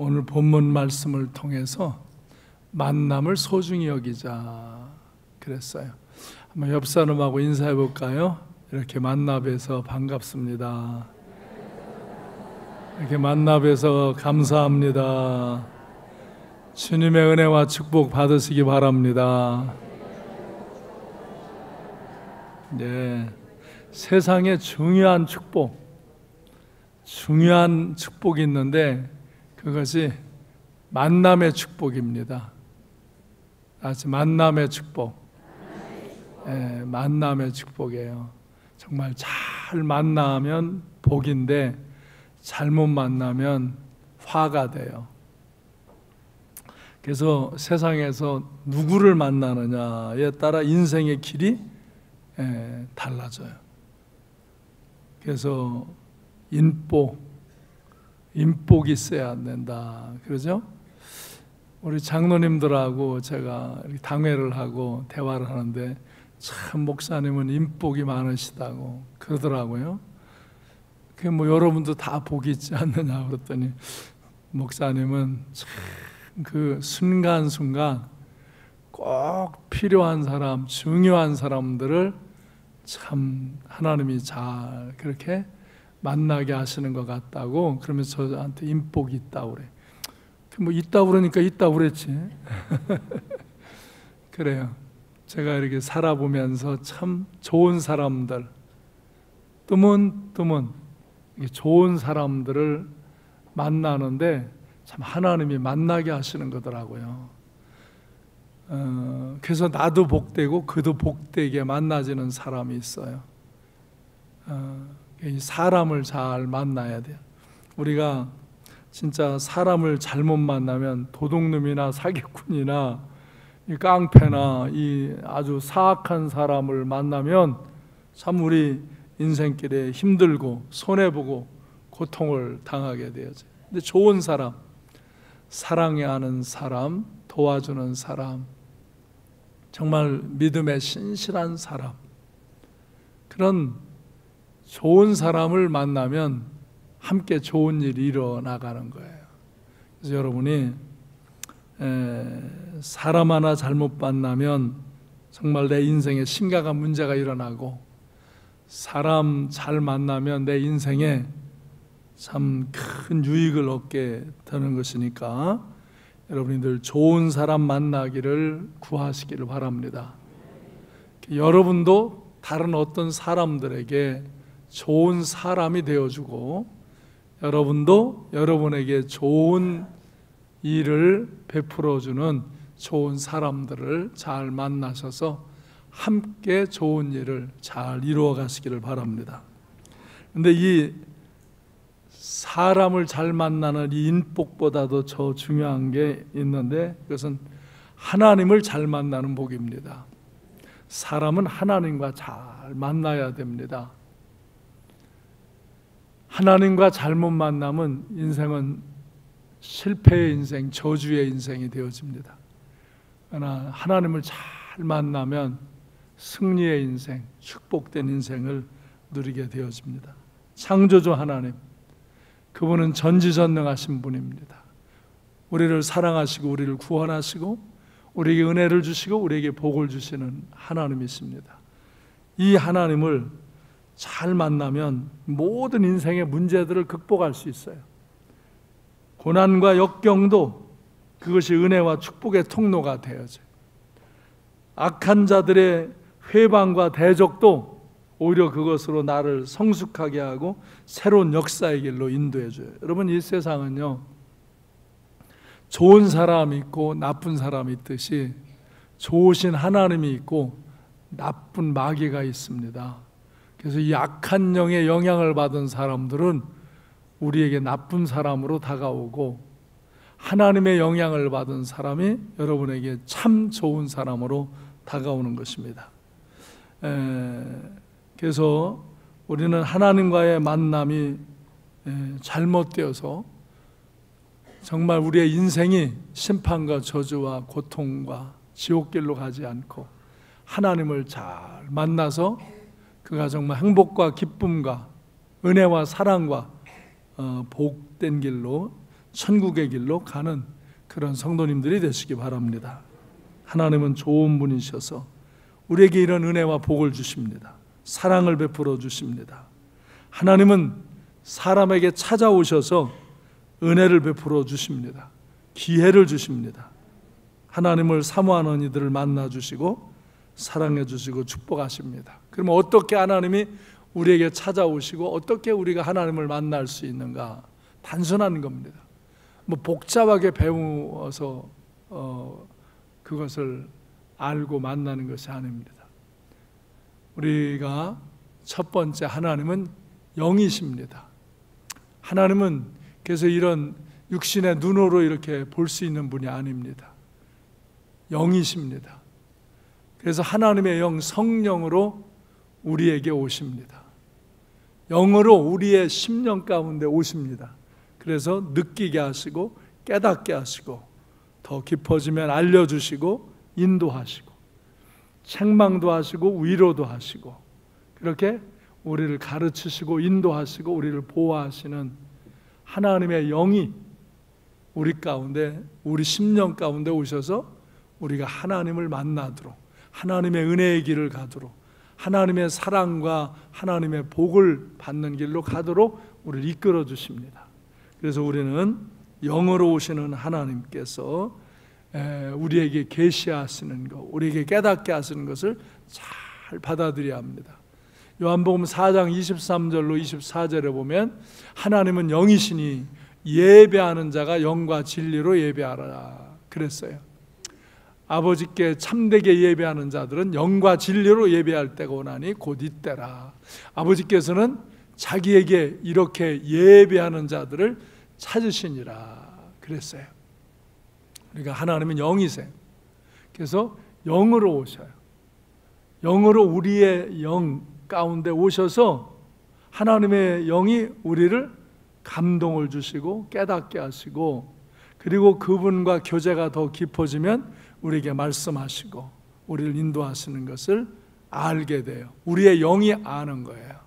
오늘 본문 말씀을 통해서 만남을 소중히 여기자 그랬어요. 한번 옆 사람하고 인사해 볼까요? 이렇게 만나 뵈서 반갑습니다. 이렇게 만나 뵈서 감사합니다. 주님의 은혜와 축복 받으시기 바랍니다. 네, 세상에 중요한 축복이 있는데 그것이 만남의 축복입니다. 아주 만남의 축복. 네, 만남의 축복이에요. 정말 잘 만나면 복인데 잘못 만나면 화가 돼요. 그래서 세상에서 누구를 만나느냐에 따라 인생의 길이 달라져요. 그래서 인복이 있어야 된다. 그러죠? 우리 장로님들하고 제가 당회를 하고 대화를 하는데 참 목사님은 인복이 많으시다고 그러더라고요. 그 뭐 여러분도 다 복이 있지 않느냐 그랬더니 목사님은 참 그 순간순간 꼭 필요한 사람, 중요한 사람들을 참 하나님이 잘 그렇게 만나게 하시는 것 같다고 그러면서 저한테 인복이 있다고 그래. 뭐 있다고 그러니까 있다고 그랬지. 그래요. 제가 이렇게 살아보면서 참 좋은 사람들, 뜨문 좋은 사람들을 만나는데 참 하나님이 만나게 하시는 거더라고요. 그래서 나도 복되고 그도 복되게 만나지는 사람이 있어요. 이 사람을 잘 만나야 돼요. 우리가 진짜 사람을 잘못 만나면 도둑놈이나 사기꾼이나 이 깡패나 이 아주 사악한 사람을 만나면 참 우리 인생길에 힘들고 손해보고 고통을 당하게 되어져요. 근데 좋은 사람, 사랑하는 사람, 도와주는 사람, 정말 믿음에 신실한 사람, 그런 좋은 사람을 만나면 함께 좋은 일이 일어나가는 거예요. 그래서 여러분이 사람 하나 잘못 만나면 정말 내 인생에 심각한 문제가 일어나고, 사람 잘 만나면 내 인생에 참 큰 유익을 얻게 되는 것이니까 여러분이 늘 좋은 사람 만나기를 구하시기를 바랍니다. 여러분도 다른 어떤 사람들에게 좋은 사람이 되어주고, 여러분도 여러분에게 좋은 일을 베풀어주는 좋은 사람들을 잘 만나셔서 함께 좋은 일을 잘 이루어 가시기를 바랍니다. 그런데 이 사람을 잘 만나는 이 인복보다도 더 중요한 게 있는데 그것은 하나님을 잘 만나는 복입니다. 사람은 하나님과 잘 만나야 됩니다. 하나님과 잘못 만나면 인생은 실패의 인생, 저주의 인생이 되어집니다. 그러나 하나님을 잘 만나면 승리의 인생, 축복된 인생을 누리게 되어집니다. 창조주 하나님, 그분은 전지전능하신 분입니다. 우리를 사랑하시고 우리를 구원하시고 우리에게 은혜를 주시고 우리에게 복을 주시는 하나님이십니다. 이 하나님을 잘 만나면 모든 인생의 문제들을 극복할 수 있어요. 고난과 역경도 그것이 은혜와 축복의 통로가 되어져요. 악한 자들의 회방과 대적도 오히려 그것으로 나를 성숙하게 하고 새로운 역사의 길로 인도해줘요. 여러분, 이 세상은요, 좋은 사람이 있고 나쁜 사람이 있듯이 좋으신 하나님이 있고 나쁜 마귀가 있습니다. 그래서 이 악한 영의 영향을 받은 사람들은 우리에게 나쁜 사람으로 다가오고, 하나님의 영향을 받은 사람이 여러분에게 참 좋은 사람으로 다가오는 것입니다. 그래서 우리는 하나님과의 만남이 잘못되어서 정말 우리의 인생이 심판과 저주와 고통과 지옥길로 가지 않고 하나님을 잘 만나서 그가 정말 행복과 기쁨과 은혜와 사랑과 복된 길로 천국의 길로 가는 그런 성도님들이 되시기 바랍니다. 하나님은 좋은 분이셔서 우리에게 이런 은혜와 복을 주십니다. 사랑을 베풀어 주십니다. 하나님은 사람에게 찾아오셔서 은혜를 베풀어 주십니다. 기회를 주십니다. 하나님을 사모하는 이들을 만나 주시고 사랑해 주시고 축복하십니다. 그러면 어떻게 하나님이 우리에게 찾아오시고 어떻게 우리가 하나님을 만날 수 있는가? 단순한 겁니다. 뭐 복잡하게 배워서 그것을 알고 만나는 것이 아닙니다. 우리가 첫 번째, 하나님은 영이십니다. 하나님은 그래서 이런 육신의 눈으로 이렇게 볼 수 있는 분이 아닙니다. 영이십니다. 그래서 하나님의 영, 성령으로 우리에게 오십니다. 영으로 우리의 심령 가운데 오십니다. 그래서 느끼게 하시고 깨닫게 하시고 더 깊어지면 알려주시고 인도하시고 책망도 하시고 위로도 하시고 그렇게 우리를 가르치시고 인도하시고 우리를 보호하시는 하나님의 영이 우리 가운데, 우리 심령 가운데 오셔서 우리가 하나님을 만나도록, 하나님의 은혜의 길을 가도록, 하나님의 사랑과 하나님의 복을 받는 길로 가도록 우리를 이끌어 주십니다. 그래서 우리는 영으로 오시는 하나님께서 우리에게 계시하시는 것, 우리에게 깨닫게 하시는 것을 잘 받아들여야 합니다. 요한복음 4장 23절로 24절에 보면 하나님은 영이시니 예배하는 자가 영과 진리로 예배하라 그랬어요. 아버지께 참되게 예배하는 자들은 영과 진리로 예배할 때가 오나니 곧 이때라. 아버지께서는 자기에게 이렇게 예배하는 자들을 찾으시니라 그랬어요. 그러니까 하나님은 영이세요. 그래서 영으로 오셔요. 영으로 우리의 영 가운데 오셔서 하나님의 영이 우리를 감동을 주시고 깨닫게 하시고 그리고 그분과 교제가 더 깊어지면 우리에게 말씀하시고 우리를 인도하시는 것을 알게 돼요. 우리의 영이 아는 거예요.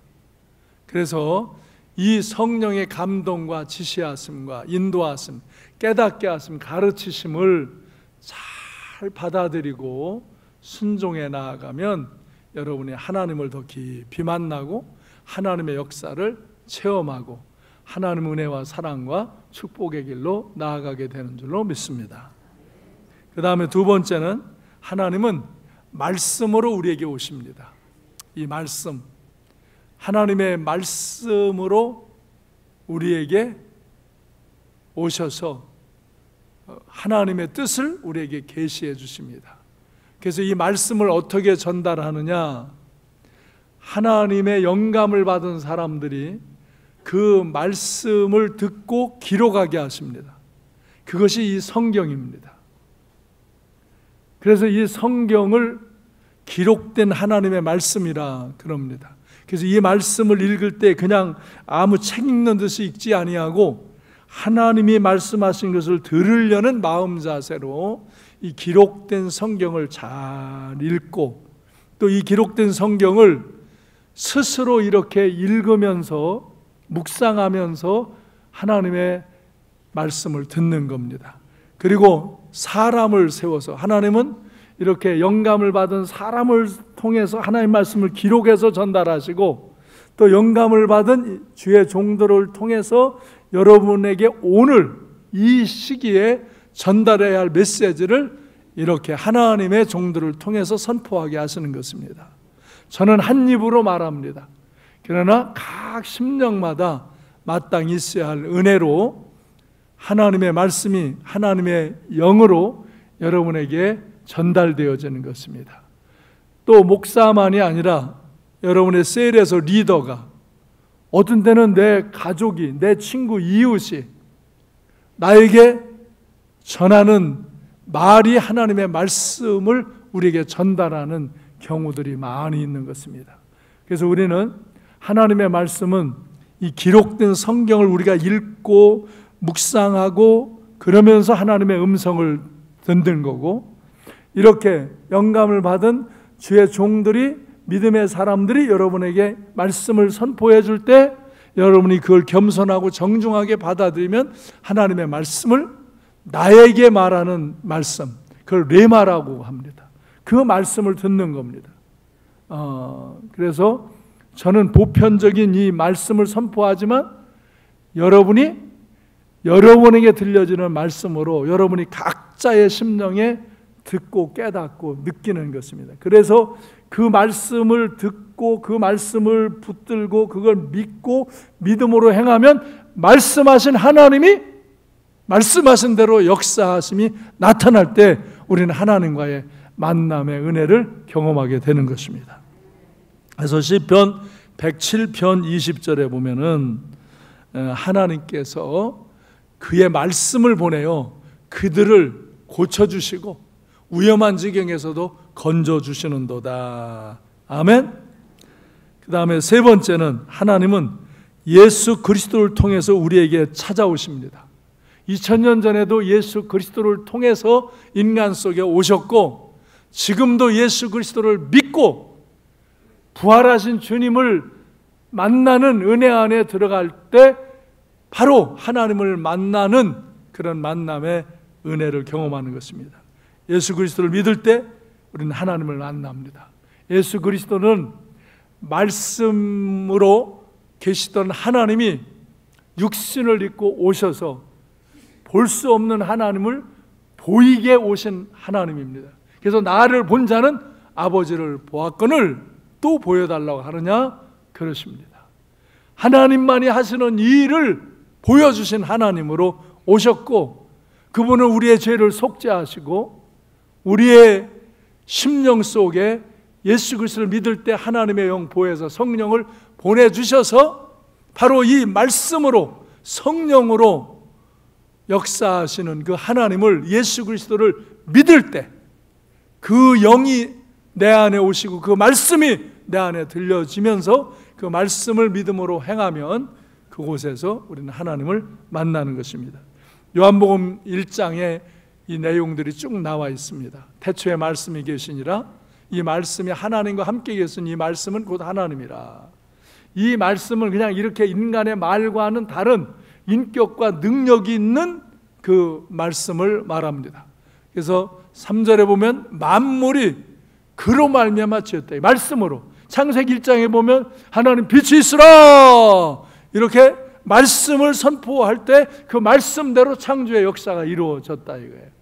그래서 이 성령의 감동과 지시하심과 인도하심, 깨닫게 하심, 가르치심을 잘 받아들이고 순종해 나아가면 여러분이 하나님을 더 깊이 만나고 하나님의 역사를 체험하고 하나님의 은혜와 사랑과 축복의 길로 나아가게 되는 줄로 믿습니다. 그 다음에 두 번째는 하나님은 말씀으로 우리에게 오십니다. 이 말씀, 하나님의 말씀으로 우리에게 오셔서 하나님의 뜻을 우리에게 계시해 주십니다. 그래서 이 말씀을 어떻게 전달하느냐? 하나님의 영감을 받은 사람들이 그 말씀을 듣고 기록하게 하십니다. 그것이 이 성경입니다. 그래서 이 성경을 기록된 하나님의 말씀이라 그럽니다. 그래서 이 말씀을 읽을 때 그냥 아무 책 읽는 듯이 읽지 아니하고 하나님이 말씀하신 것을 들으려는 마음 자세로 이 기록된 성경을 잘 읽고 또 이 기록된 성경을 스스로 이렇게 읽으면서 묵상하면서 하나님의 말씀을 듣는 겁니다. 그리고 사람을 세워서 하나님은 이렇게 영감을 받은 사람을 통해서 하나님의 말씀을 기록해서 전달하시고 또 영감을 받은 주의 종들을 통해서 여러분에게 오늘 이 시기에 전달해야 할 메시지를 이렇게 하나님의 종들을 통해서 선포하게 하시는 것입니다. 저는 한 입으로 말합니다. 그러나 각 심령마다 마땅히 있어야 할 은혜로 하나님의 말씀이 하나님의 영으로 여러분에게 전달되어지는 것입니다. 또 목사만이 아니라 여러분의 셀에서 리더가 어떤 때는 내 가족이, 내 친구, 이웃이 나에게 전하는 말이 하나님의 말씀을 우리에게 전달하는 경우들이 많이 있는 것입니다. 그래서 우리는 하나님의 말씀은 이 기록된 성경을 우리가 읽고 묵상하고 그러면서 하나님의 음성을 듣는 거고 이렇게 영감을 받은 주의 종들이 믿음의 사람들이 여러분에게 말씀을 선포해 줄 때 여러분이 그걸 겸손하고 정중하게 받아들이면 하나님의 말씀을 나에게 말하는 말씀, 그걸 레마라고 합니다. 그 말씀을 듣는 겁니다. 그래서 저는 보편적인 이 말씀을 선포하지만 여러분에게 들려지는 말씀으로 여러분이 각자의 심령에 듣고 깨닫고 느끼는 것입니다. 그래서 그 말씀을 듣고 그 말씀을 붙들고 그걸 믿고 믿음으로 행하면 말씀하신 하나님이 말씀하신 대로 역사하심이 나타날 때 우리는 하나님과의 만남의 은혜를 경험하게 되는 것입니다. 그래서 시편 107편 20절에 보면은 하나님께서 그의 말씀을 보내요 그들을 고쳐주시고 위험한 지경에서도 건져주시는도다. 아멘. 그 다음에 세 번째는 하나님은 예수 그리스도를 통해서 우리에게 찾아오십니다. 2000년 전에도 예수 그리스도를 통해서 인간 속에 오셨고 지금도 예수 그리스도를 믿고 부활하신 주님을 만나는 은혜 안에 들어갈 때 바로 하나님을 만나는 그런 만남의 은혜를 경험하는 것입니다. 예수 그리스도를 믿을 때 우리는 하나님을 만납니다. 예수 그리스도는 말씀으로 계시던 하나님이 육신을 입고 오셔서 볼 수 없는 하나님을 보이게 오신 하나님입니다. 그래서 나를 본 자는 아버지를 보았거늘 또 보여달라고 하느냐 그러십니다. 하나님만이 하시는 이 일을 보여주신 하나님으로 오셨고 그분은 우리의 죄를 속죄하시고 우리의 심령 속에 예수 그리스도를 믿을 때 하나님의 영 보혜사 성령을 보내주셔서 바로 이 말씀으로 성령으로 역사하시는 그 하나님을 예수 그리스도를 믿을 때 그 영이 내 안에 오시고 그 말씀이 내 안에 들려지면서 그 말씀을 믿음으로 행하면 그곳에서 우리는 하나님을 만나는 것입니다. 요한복음 1장에 이 내용들이 쭉 나와 있습니다. 태초에 말씀이 계시니라 이 말씀이 하나님과 함께 계신 이 말씀은 곧 하나님이라. 이 말씀을 그냥 이렇게 인간의 말과는 다른 인격과 능력이 있는 그 말씀을 말합니다. 그래서 3절에 보면 만물이 그로 말미암아 지었다. 말씀으로. 창세기 1장에 보면 하나님 빛이 있으라 이렇게 말씀을 선포할 때 그 말씀대로 창조의 역사가 이루어졌다 이거예요.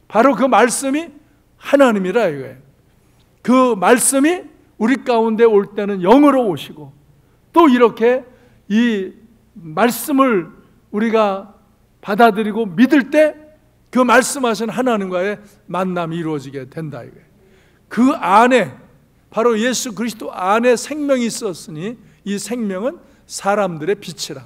바로 그 말씀이 하나님이라 이거예요. 그 말씀이 우리 가운데 올 때는 영으로 오시고 또 이렇게 이 말씀을 우리가 받아들이고 믿을 때 그 말씀하신 하나님과의 만남이 이루어지게 된다 이거예요. 그 안에 바로 예수 그리스도 안에 생명이 있었으니 이 생명은 사람들의 빛이라.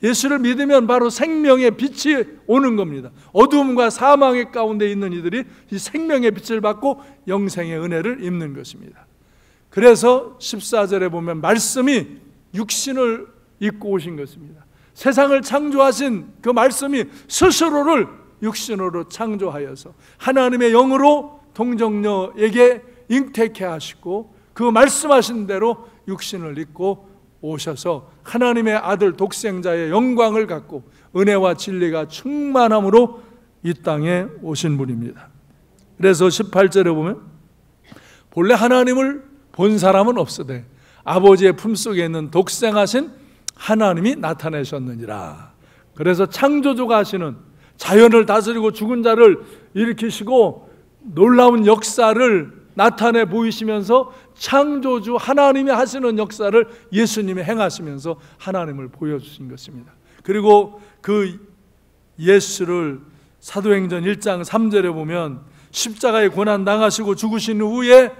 예수를 믿으면 바로 생명의 빛이 오는 겁니다. 어두움과 사망의 가운데 있는 이들이 이 생명의 빛을 받고 영생의 은혜를 입는 것입니다. 그래서 14절에 보면 말씀이 육신을 입고 오신 것입니다. 세상을 창조하신 그 말씀이 스스로를 육신으로 창조하여서 하나님의 영으로 동정녀에게 잉태케 하시고 그 말씀하신 대로 육신을 입고 오셔서 하나님의 아들 독생자의 영광을 갖고 은혜와 진리가 충만함으로 이 땅에 오신 분입니다. 그래서 18절에 보면 본래 하나님을 본 사람은 없으되 아버지의 품속에 있는 독생하신 하나님이 나타내셨느니라. 그래서 창조주가 하시는 자연을 다스리고 죽은 자를 일으키시고 놀라운 역사를 나타내 보이시면서 창조주 하나님이 하시는 역사를 예수님이 행하시면서 하나님을 보여주신 것입니다. 그리고 그 예수를 사도행전 1장 3절에 보면 십자가에 고난당하시고 죽으신 후에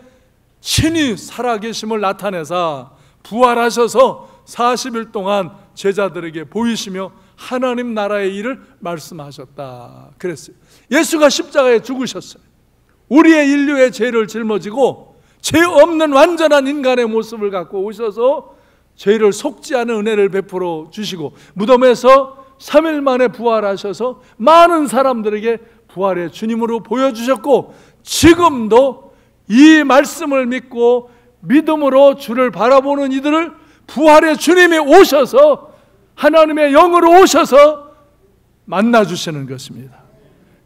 친히 살아계심을 나타내사 부활하셔서 40일 동안 제자들에게 보이시며 하나님 나라의 일을 말씀하셨다 그랬어요. 예수가 십자가에 죽으셨어요. 우리의 인류의 죄를 짊어지고 죄 없는 완전한 인간의 모습을 갖고 오셔서 죄를 속지 않은 은혜를 베풀어 주시고 무덤에서 3일 만에 부활하셔서 많은 사람들에게 부활의 주님으로 보여주셨고 지금도 이 말씀을 믿고 믿음으로 주를 바라보는 이들을 부활의 주님이 오셔서 하나님의 영으로 오셔서 만나주시는 것입니다.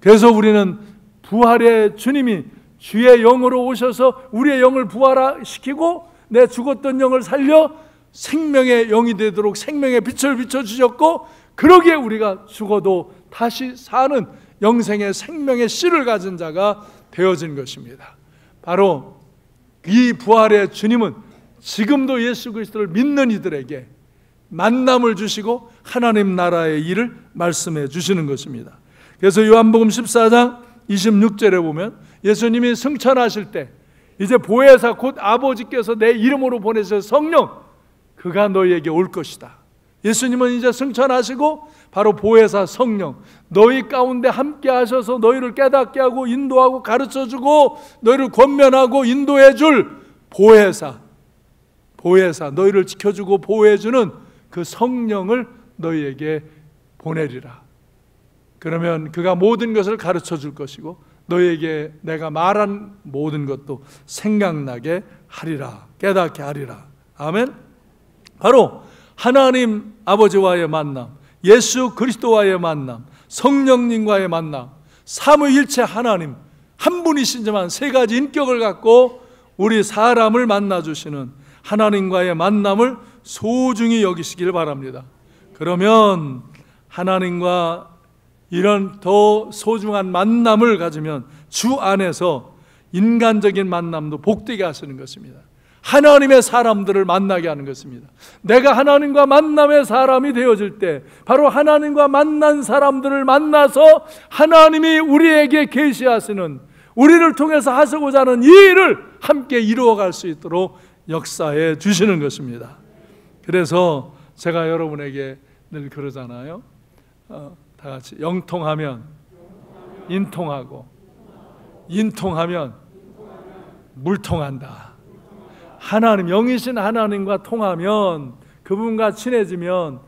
그래서 우리는 부활의 주님이 주의 영으로 오셔서 우리의 영을 부활시키고 내 죽었던 영을 살려 생명의 영이 되도록 생명의 빛을 비춰주셨고, 그러기에 우리가 죽어도 다시 사는 영생의 생명의 씨를 가진 자가 되어진 것입니다. 바로 이 부활의 주님은 지금도 예수 그리스도를 믿는 이들에게 만남을 주시고 하나님 나라의 일을 말씀해 주시는 것입니다. 그래서 요한복음 14장 26절에 보면 예수님이 승천하실 때 이제 보혜사 곧 아버지께서 내 이름으로 보내셔 성령 그가 너희에게 올 것이다. 예수님은 이제 승천하시고 바로 보혜사 성령 너희 가운데 함께 하셔서 너희를 깨닫게 하고 인도하고 가르쳐주고 너희를 권면하고 인도해 줄 보혜사 너희를 지켜주고 보호해주는 그 성령을 너희에게 보내리라. 그러면 그가 모든 것을 가르쳐 줄 것이고 너희에게 내가 말한 모든 것도 생각나게 하리라, 깨닫게 하리라. 아멘. 바로 하나님 아버지와의 만남, 예수 그리스도와의 만남, 성령님과의 만남, 삼위일체 하나님 한 분이시지만 세 가지 인격을 갖고 우리 사람을 만나주시는 하나님과의 만남을 소중히 여기시길 바랍니다. 그러면 하나님과 이런 더 소중한 만남을 가지면 주 안에서 인간적인 만남도 복되게 하시는 것입니다. 하나님의 사람들을 만나게 하는 것입니다. 내가 하나님과 만남의 사람이 되어질 때 바로 하나님과 만난 사람들을 만나서 하나님이 우리에게 계시하시는, 우리를 통해서 하시고자 하는 이 일을 함께 이루어갈 수 있도록 역사해 주시는 것입니다. 그래서 제가 여러분에게 늘 그러잖아요. 다 같이 영통하면 인통하고 인통하면 물통한다. 하나님, 영이신 하나님과 통하면, 그분과 친해지면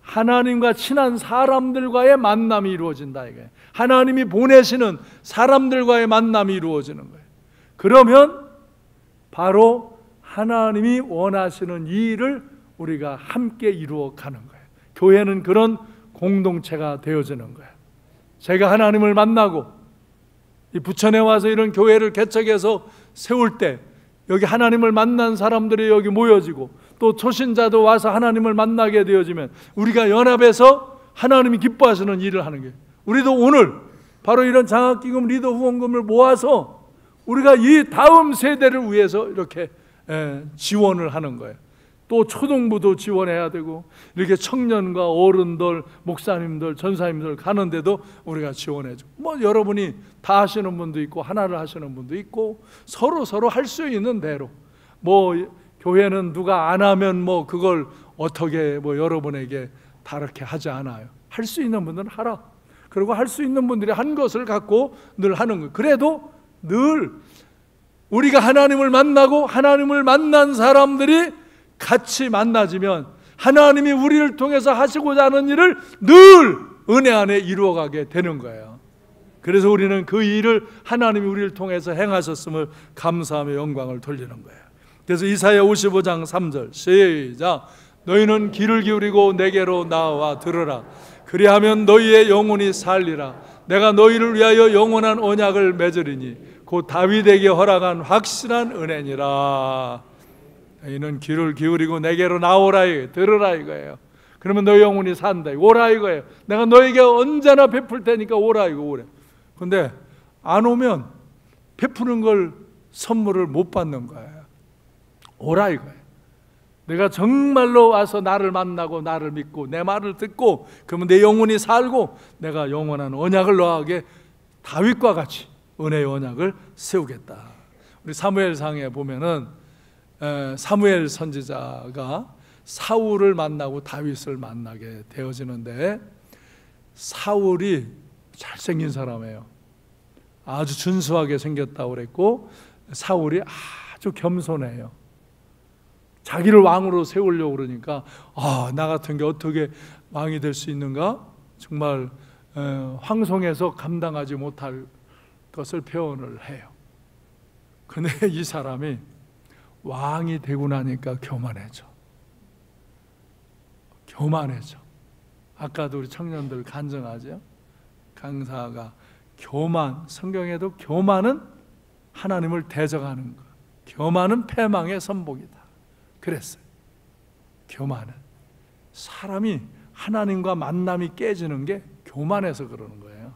하나님과 친한 사람들과의 만남이 이루어진다 이거예요. 하나님이 보내시는 사람들과의 만남이 이루어지는 거예요. 그러면 바로 하나님이 원하시는 이 일을 우리가 함께 이루어가는 거예요. 교회는 그런 공동체가 되어지는 거예요. 제가 하나님을 만나고 이 부천에 와서 이런 교회를 개척해서 세울 때 여기 하나님을 만난 사람들이 여기 모여지고 또 초신자도 와서 하나님을 만나게 되어지면 우리가 연합해서 하나님이 기뻐하시는 일을 하는 거예요. 우리도 오늘 바로 이런 장학기금 리더 후원금을 모아서 우리가 이 다음 세대를 위해서 이렇게 지원을 하는 거예요. 또 초등부도 지원해야 되고 이렇게 청년과 어른들, 목사님들, 전사님들 가는데도 우리가 지원해주고, 뭐 여러분이 다 하시는 분도 있고 하나를 하시는 분도 있고 서로 할 수 있는 대로, 뭐 교회는 누가 안 하면 뭐 그걸 어떻게 뭐 여러분에게 다 이렇게 하지 않아요. 할 수 있는 분들은 하라. 그리고 할 수 있는 분들이 한 것을 갖고 늘 하는 거예요. 그래도 늘 우리가 하나님을 만나고 하나님을 만난 사람들이 같이 만나지면 하나님이 우리를 통해서 하시고자 하는 일을 늘 은혜 안에 이루어가게 되는 거예요. 그래서 우리는 그 일을 하나님이 우리를 통해서 행하셨음을 감사하며 영광을 돌리는 거예요. 그래서 이사야 55장 3절 시작. 너희는 귀를 기울이고 내게로 나와 들으라. 그리하면 너희의 영혼이 살리라. 내가 너희를 위하여 영원한 언약을 맺으리니 곧 다윗에게 허락한 확실한 은혜니라. 너희는 귀를 기울이고 내게로 나오라, 들으라 이거예요. 그러면 너희 영혼이 산다, 오라 이거예요. 내가 너에게 언제나 베풀 테니까 오라 이거 오래. 근데 안 오면 베푸는 걸 선물을 못 받는 거예요. 오라 이거예요. 내가 정말로 와서 나를 만나고 나를 믿고 내 말을 듣고 그러면 내 영혼이 살고 내가 영원한 언약을 너에게 다윗과 같이 은혜의 언약을 세우겠다. 우리 사무엘상에 보면은 사무엘 선지자가 사울을 만나고 다윗을 만나게 되어지는데, 사울이 잘생긴 사람이에요. 아주 준수하게 생겼다고 그랬고 사울이 아주 겸손해요. 자기를 왕으로 세우려고 그러니까 나 같은 게 어떻게 왕이 될 수 있는가? 정말 황송해서 감당하지 못할 것을 표현을 해요. 근데 이 사람이 왕이 되고 나니까 교만해져. 교만해져. 아까도 우리 청년들 간증하죠. 강사가 교만, 성경에도 교만은 하나님을 대적하는 것, 교만은 패망의 선복이다 그랬어요. 교만은 사람이 하나님과 만남이 깨지는 게 교만해서 그러는 거예요.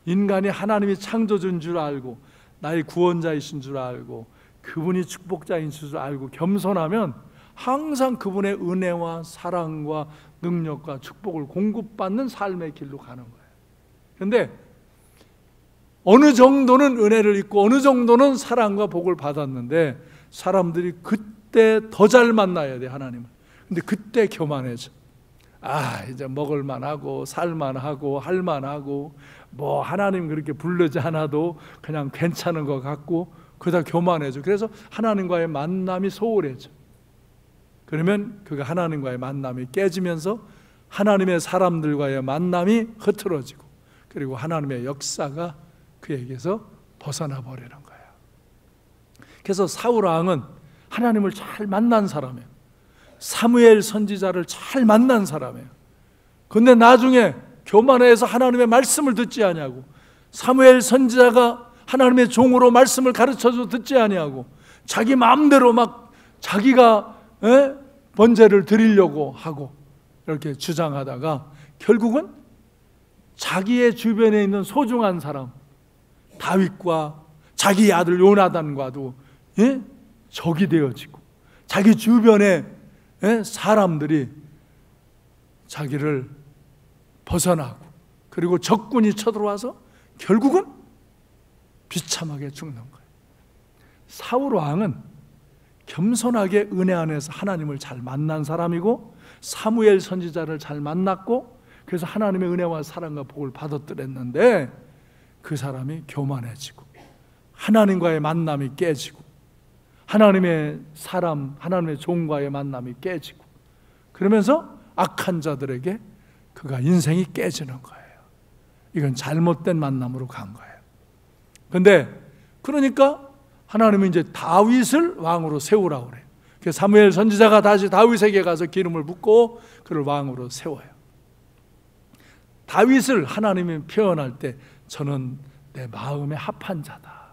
인간이 하나님이 창조주인 줄 알고 나의 구원자이신 줄 알고 그분이 축복자인 줄 알고 겸손하면 항상 그분의 은혜와 사랑과 능력과 축복을 공급받는 삶의 길로 가는 거예요. 그런데 어느 정도는 은혜를 입고 어느 정도는 사랑과 복을 받았는데 사람들이 그때 더 잘 만나야 돼, 하나님을. 근데 그때 교만해져. 이제 먹을만하고 살만하고 할만하고 뭐 하나님 그렇게 부르지 않아도 그냥 괜찮은 것 같고 그러다 교만해져. 그래서 하나님과의 만남이 소홀해져. 그러면 그가 하나님과의 만남이 깨지면서 하나님의 사람들과의 만남이 흐트러지고 그리고 하나님의 역사가 그에게서 벗어나 버리는 거예요. 그래서 사울 왕은 하나님을 잘 만난 사람이에요. 사무엘 선지자를 잘 만난 사람이에요. 근데 나중에 교만해서 하나님의 말씀을 듣지 아니하고 사무엘 선지자가 하나님의 종으로 말씀을 가르쳐줘 듣지 아니하고 자기 마음대로 막 자기가 번제를 드리려고 하고 이렇게 주장하다가 결국은 자기의 주변에 있는 소중한 사람 다윗과 자기 아들 요나단과도 적이 되어지고 자기 주변에 사람들이 자기를 벗어나고 그리고 적군이 쳐들어와서 결국은 비참하게 죽는 거예요. 사울 왕은 겸손하게 은혜 안에서 하나님을 잘 만난 사람이고 사무엘 선지자를 잘 만났고 그래서 하나님의 은혜와 사랑과 복을 받았더랬는데 그 사람이 교만해지고 하나님과의 만남이 깨지고 하나님의 사람, 하나님의 종과의 만남이 깨지고 그러면서 악한 자들에게 그가 인생이 깨지는 거예요. 이건 잘못된 만남으로 간 거예요. 근데 그러니까 하나님은 이제 다윗을 왕으로 세우라고 그래요. 그래서 사무엘 선지자가 다시 다윗에게 가서 기름을 붓고 그를 왕으로 세워요. 다윗을 하나님이 표현할 때 저는 내 마음에 합한 자다.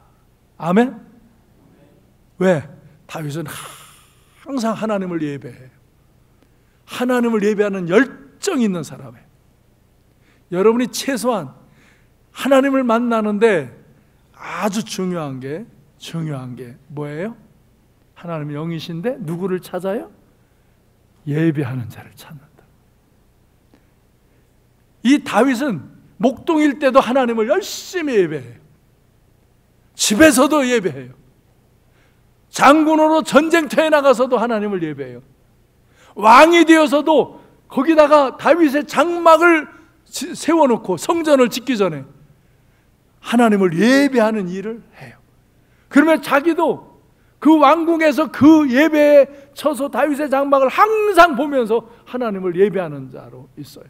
아멘? 왜? 다윗은 항상 하나님을 예배해요. 하나님을 예배하는 열정이 있는 사람이에요. 여러분이 최소한 하나님을 만나는데 아주 중요한 게 뭐예요? 하나님의 영이신데 누구를 찾아요? 예배하는 자를 찾는다. 이 다윗은 목동일 때도 하나님을 열심히 예배해요. 집에서도 예배해요. 장군으로 전쟁터에 나가서도 하나님을 예배해요. 왕이 되어서도 거기다가 다윗의 장막을 세워놓고 성전을 짓기 전에 하나님을 예배하는 일을 해요. 그러면 자기도 그 왕궁에서 그 예배에 쳐서 다윗의 장막을 항상 보면서 하나님을 예배하는 자로 있어요.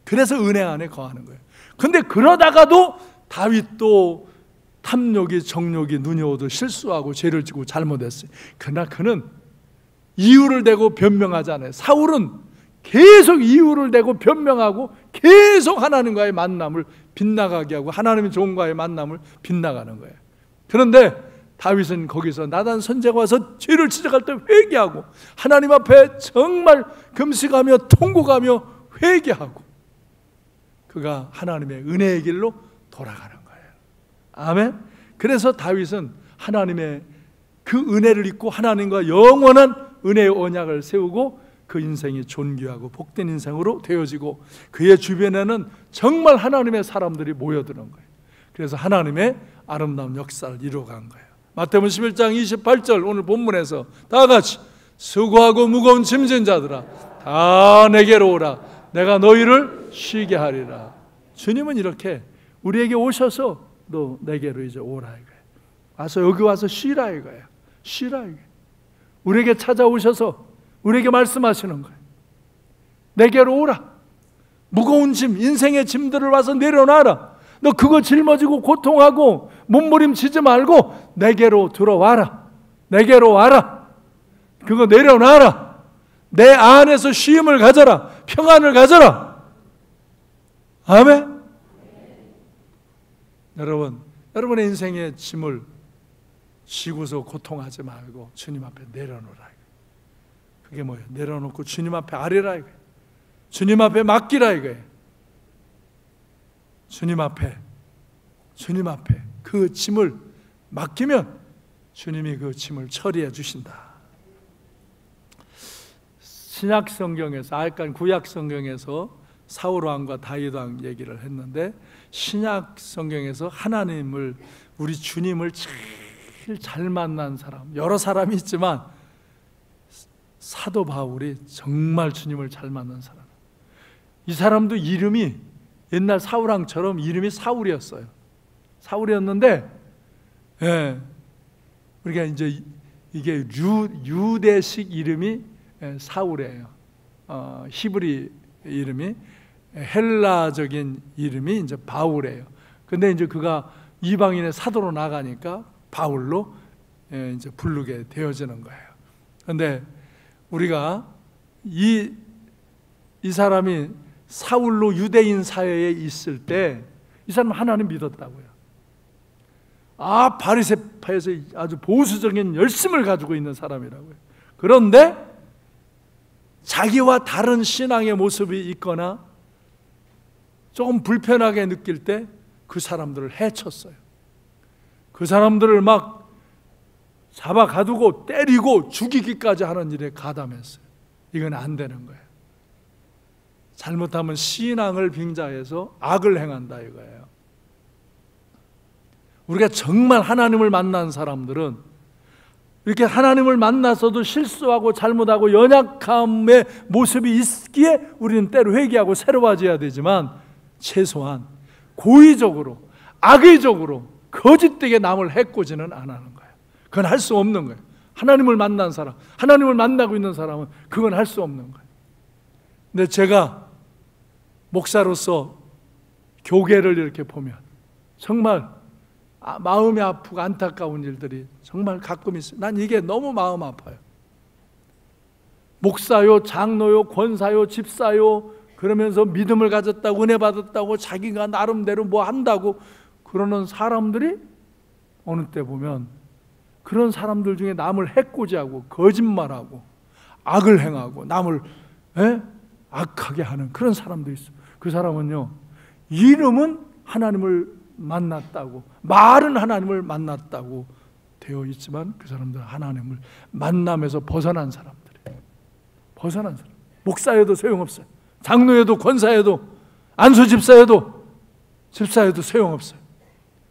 그래서 은혜 안에 거하는 거예요. 근데 그러다가도 다윗도 탐욕이 정욕이 눈이 오도 실수하고 죄를 지고 잘못했어요. 그러나 그는 이유를 대고 변명하지 않아요. 사울은 계속 이유를 대고 변명하고 계속 하나님과의 만남을 빗나가게 하고 하나님의 종과의 만남을 빗나가는 거예요. 그런데 다윗은 거기서 나단 선지자가 와서 죄를 지적할 때 회개하고 하나님 앞에 정말 금식하며 통곡하며 회개하고 그가 하나님의 은혜의 길로 돌아가는 거예요. 아멘. 그래서 다윗은 하나님의 그 은혜를 입고 하나님과 영원한 은혜의 언약을 세우고 그 인생이 존귀하고 복된 인생으로 되어지고 그의 주변에는 정말 하나님의 사람들이 모여드는 거예요. 그래서 하나님의 아름다운 역사를 이루어간 거예요. 마태복음 11장 28절 오늘 본문에서 다 같이 수고하고 무거운 짐진 자들아 다 내게로 오라 내가 너희를 쉬게 하리라. 주님은 이렇게 우리에게 오셔서 너 내게로 이제 오라 이거예요. 와서 여기 와서 쉬라 이거예요. 쉬라 이거예요. 우리에게 찾아오셔서 우리에게 말씀하시는 거예요. 내게로 오라. 무거운 짐, 인생의 짐들을 와서 내려놔라. 너 그거 짊어지고 고통하고 몸부림치지 말고 내게로 들어와라. 내게로 와라. 그거 내려놔라. 내 안에서 쉼을 가져라. 평안을 가져라. 아멘. 여러분, 여러분의 인생의 짐을 지고서 고통하지 말고 주님 앞에 내려놓으라. 그게 뭐예요? 내려놓고 주님 앞에 아뢰라 이거예요. 주님 앞에 맡기라 이거예요. 주님 앞에 그 짐을 맡기면 주님이 그 짐을 처리해 주신다. 신약 성경에서, 구약 성경에서 사울 왕과 다윗 왕 얘기를 했는데, 신약 성경에서 하나님을, 우리 주님을 제일 잘 만난 사람, 여러 사람이 있지만 사도 바울이 정말 주님을 잘 만난 사람. 이 사람도 이름이 옛날 사울 왕처럼 이름이 사울이었어요. 사울이었는데, 우리가 이제 이게 유대식 이름이 사울이에요. 히브리 이름이, 헬라적인 이름이 이제 바울이에요. 근데 이제 그가 이방인의 사도로 나가니까 바울로 이제 부르게 되어지는 거예요. 근데 우리가 이 사람이 사울로 유대인 사회에 있을 때 이 사람은 하나님 믿었다고요. 바리새파에서 아주 보수적인 열심을 가지고 있는 사람이라고요. 그런데 자기와 다른 신앙의 모습이 있거나 조금 불편하게 느낄 때 그 사람들을 해쳤어요. 그 사람들을 막 잡아 가두고 때리고 죽이기까지 하는 일에 가담했어요. 이건 안 되는 거예요. 잘못하면 신앙을 빙자해서 악을 행한다 이거예요. 우리가 정말 하나님을 만난 사람들은 이렇게 하나님을 만나서도 실수하고 잘못하고 연약함의 모습이 있기에 우리는 때로 회개하고 새로워져야 되지만, 최소한 고의적으로 악의적으로 거짓되게 남을 해코지는 안 하는 거예요. 그건 할 수 없는 거예요. 하나님을 만난 사람, 하나님을 만나고 있는 사람은 그건 할 수 없는 거예요. 근데 제가 목사로서 교계를 이렇게 보면 정말 마음이 아프고 안타까운 일들이 정말 가끔 있어요. 난 이게 너무 마음 아파요. 목사요, 장로요, 권사요, 집사요 그러면서 믿음을 가졌다고, 은혜 받았다고, 자기가 나름대로 뭐 한다고 그러는 사람들이 어느 때 보면 그런 사람들 중에 남을 해코지하고 거짓말하고 악을 행하고 남을 악하게 하는 그런 사람도 있어요. 그 사람은요, 이름은 하나님을 만났다고, 말은 하나님을 만났다고 되어 있지만 그 사람들은 하나님을 만남에서 벗어난 사람들이에요. 벗어난 사람. 목사여도 소용없어요. 장로여도 권사여도 안수집사여도 집사여도 소용없어요.